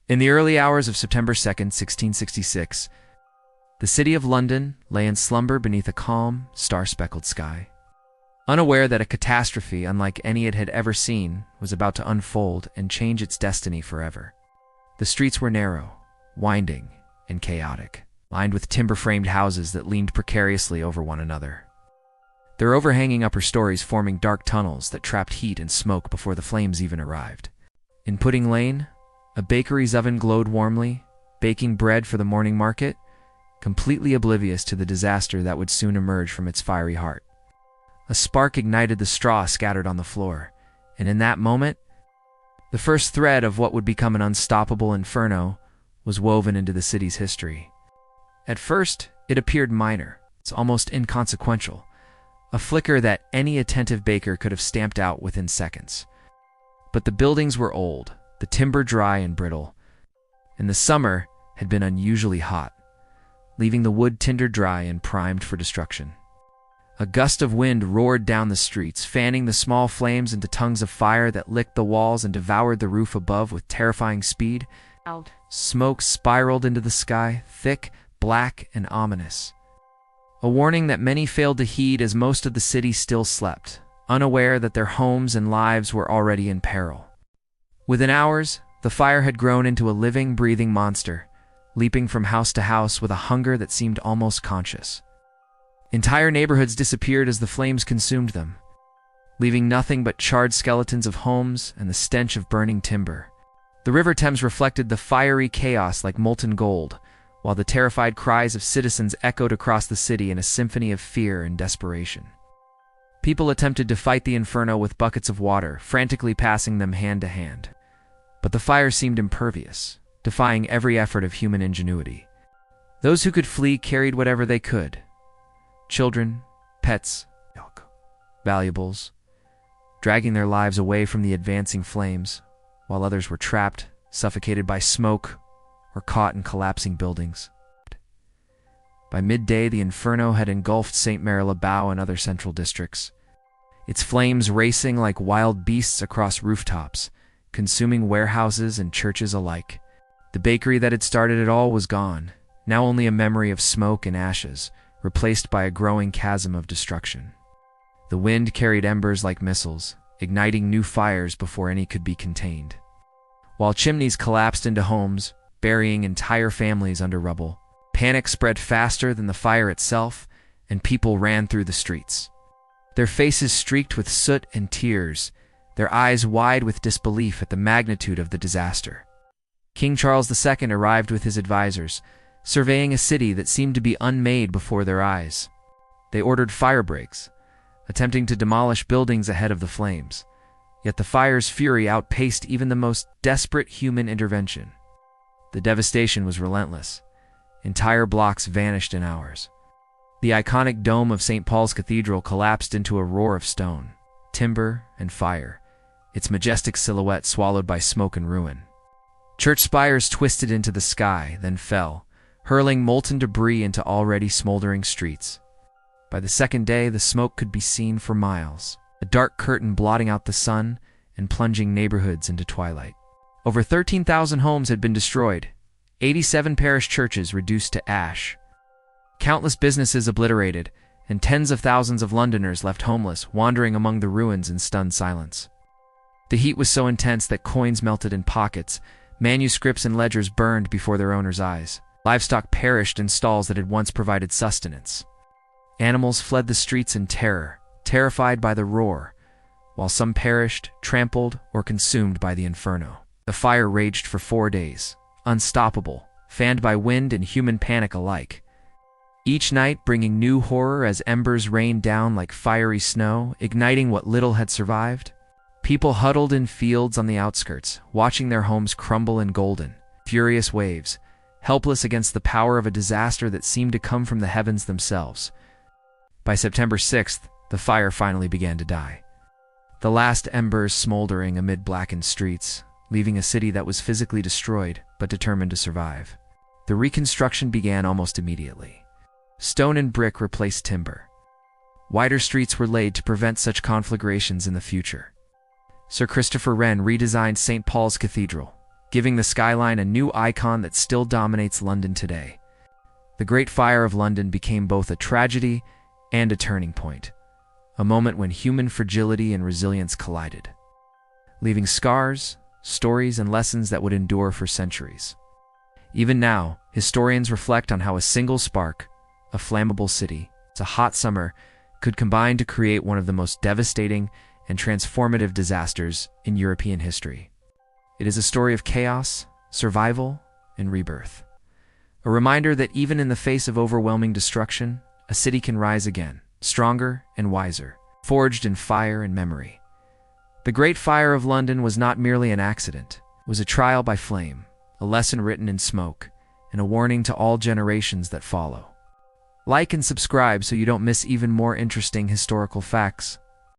In the early hours of September 2nd, 1666, the city of London lay in slumber beneath a calm, star-speckled sky. Unaware that a catastrophe unlike any it had ever seen was about to unfold and change its destiny forever. The streets were narrow, winding, and chaotic, lined with timber-framed houses that leaned precariously over one another. Their overhanging upper stories forming dark tunnels that trapped heat and smoke before the flames even arrived. In Pudding Lane, a bakery's oven glowed warmly, baking bread for the morning market, completely oblivious to the disaster that would soon emerge from its fiery heart. A spark ignited the straw scattered on the floor, and in that moment, the first thread of what would become an unstoppable inferno was woven into the city's history. At first, it appeared minor, it's almost inconsequential, a flicker that any attentive baker could have stamped out within seconds. But the buildings were old, the timber dry and brittle, and the summer had been unusually hot, leaving the wood tinder dry and primed for destruction. A gust of wind roared down the streets, fanning the small flames into tongues of fire that licked the walls and devoured the roof above with terrifying speed. Smoke spiraled into the sky, thick, black, and ominous. A warning that many failed to heed as most of the city still slept, unaware that their homes and lives were already in peril. Within hours, the fire had grown into a living, breathing monster, leaping from house to house with a hunger that seemed almost conscious. Entire neighborhoods disappeared as the flames consumed them, leaving nothing but charred skeletons of homes and the stench of burning timber. The River Thames reflected the fiery chaos like molten gold, while the terrified cries of citizens echoed across the city in a symphony of fear and desperation. People attempted to fight the inferno with buckets of water, frantically passing them hand to hand. But the fire seemed impervious, defying every effort of human ingenuity. Those who could flee carried whatever they could: children, pets, valuables, dragging their lives away from the advancing flames, while others were trapped, suffocated by smoke, or caught in collapsing buildings. By midday, the inferno had engulfed St. Mary-le-Bow and other central districts, its flames racing like wild beasts across rooftops, consuming warehouses and churches alike. The bakery that had started it all was gone, now only a memory of smoke and ashes, replaced by a growing chasm of destruction. The wind carried embers like missiles, igniting new fires before any could be contained. While chimneys collapsed into homes, burying entire families under rubble, panic spread faster than the fire itself, and people ran through the streets. Their faces streaked with soot and tears, their eyes wide with disbelief at the magnitude of the disaster. King Charles II arrived with his advisors, surveying a city that seemed to be unmade before their eyes. They ordered fire breaks, attempting to demolish buildings ahead of the flames. Yet the fire's fury outpaced even the most desperate human intervention. The devastation was relentless. Entire blocks vanished in hours. The iconic dome of St. Paul's Cathedral collapsed into a roar of stone, timber, and fire, its majestic silhouette swallowed by smoke and ruin. Church spires twisted into the sky, then fell, hurling molten debris into already smoldering streets. By the second day, the smoke could be seen for miles, a dark curtain blotting out the sun and plunging neighborhoods into twilight. Over 13,000 homes had been destroyed, 87 parish churches reduced to ash, countless businesses obliterated, and tens of thousands of Londoners left homeless, wandering among the ruins in stunned silence. The heat was so intense that coins melted in pockets, manuscripts and ledgers burned before their owners' eyes. Livestock perished in stalls that had once provided sustenance. Animals fled the streets in terror, terrified by the roar, while some perished, trampled, or consumed by the inferno. The fire raged for 4 days, unstoppable, fanned by wind and human panic alike. Each night bringing new horror as embers rained down like fiery snow, igniting what little had survived. People huddled in fields on the outskirts, watching their homes crumble in golden, furious waves, helpless against the power of a disaster that seemed to come from the heavens themselves. By September 6th, the fire finally began to die. The last embers smoldering amid blackened streets, leaving a city that was physically destroyed, but determined to survive. The reconstruction began almost immediately. Stone and brick replaced timber. Wider streets were laid to prevent such conflagrations in the future. Sir Christopher Wren redesigned St. Paul's Cathedral, giving the skyline a new icon that still dominates London today. The Great Fire of London became both a tragedy and a turning point, a moment when human fragility and resilience collided, leaving scars, stories, and lessons that would endure for centuries. Even now, historians reflect on how a single spark, a flammable city, a hot summer, could combine to create one of the most devastating and transformative disasters in European history. It is a story of chaos, survival, and rebirth. A reminder that even in the face of overwhelming destruction, a city can rise again, stronger and wiser, forged in fire and memory. The Great Fire of London was not merely an accident. It was a trial by flame, a lesson written in smoke, and a warning to all generations that follow. Like and subscribe so you don't miss even more interesting historical facts.